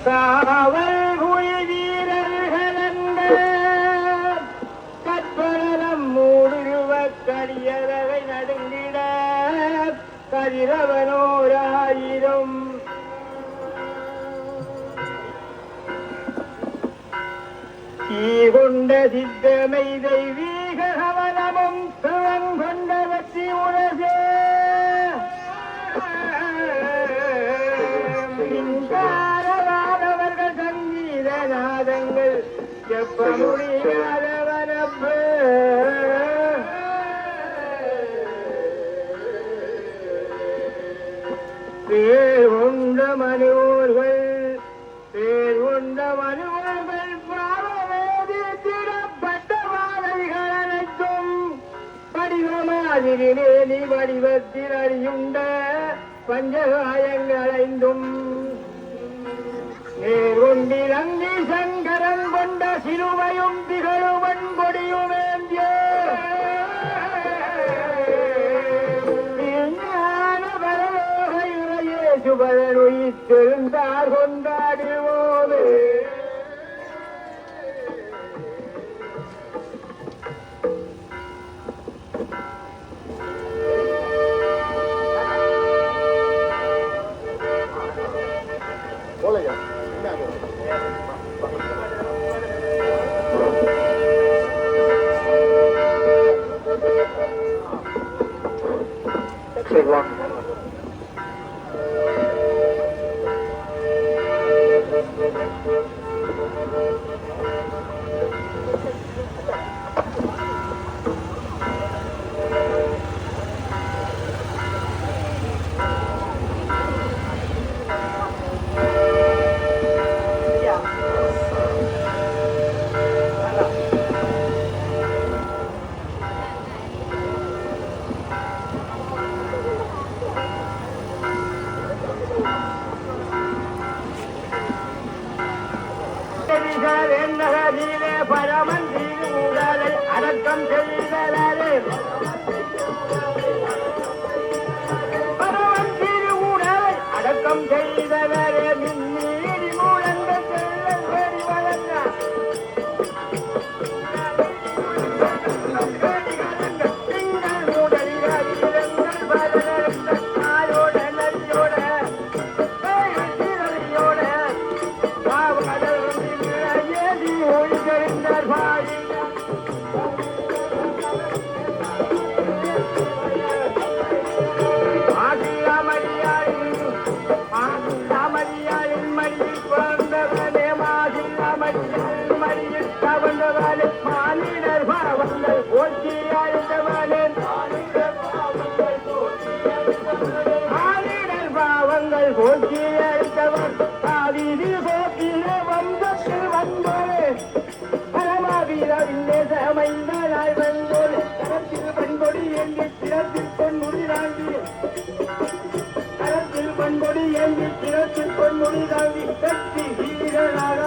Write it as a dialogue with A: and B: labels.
A: காவல் குயில் வீரர்களங்க கற்பலம் மூடுருவ கரியரவை நடுங்கிட கதிரவனோராயிரம் கொண்ட சித்தமை தெய்வீக கவனமும் கொண்ட வச்சி உலகே மின்சாரவாதவர்கள் சங்கீத நாதங்கள் எப்ப முடியாதவனப்பு பேர் கொண்ட மனுவோர்கள் நீ வடிவத்தில் அறியுண்ட பஞ்சகாயங்களைந்தும் நேர்கொண்டில் அங்கி சங்கரம் கொண்ட சிலுவையும் திகழுவன் கொடியும் வேண்டிய சுபதன் உயிர்த்தெழுந்தார் கொண்டாடுவோமே பரமன் தீருடலை அடக்கம் செய்தலே பரமன் தீருடலை அடக்கம் செய்தலே மின்னீடி மூலந்த செல்லம் பேடி வளர்ந்த திங்கள் மூடலில் அதிரங்கள் பலனந்த காலோட நதியோட திரளியோட பாவகடல் ஏதி ஒழிகின்றார் பாடி மாசில்லாமடியாளின் மடியில் பிறந்தவனே மாசில்லாமடியாளின் மடியில் கவர்ந்தவனே மானிடர் பாவங்கள் போற்றி அழிந்தவனே மானிடர் பாவங்கள் போற்றி அழித்தவன் காவிரி போக்கில வந்தத்தில் வந்தோரே பரமாவீரவின் தேசமைந்தாய் வந்தோரே கரத்தில் பண்பொடி ஏந்தி திறத்தில் பொன்முடி தாண்டி கரத்தில் பண்பொடி ஏந்தி திறத்தில் பொன்முடி தாண்டி கட்சி வீரனாக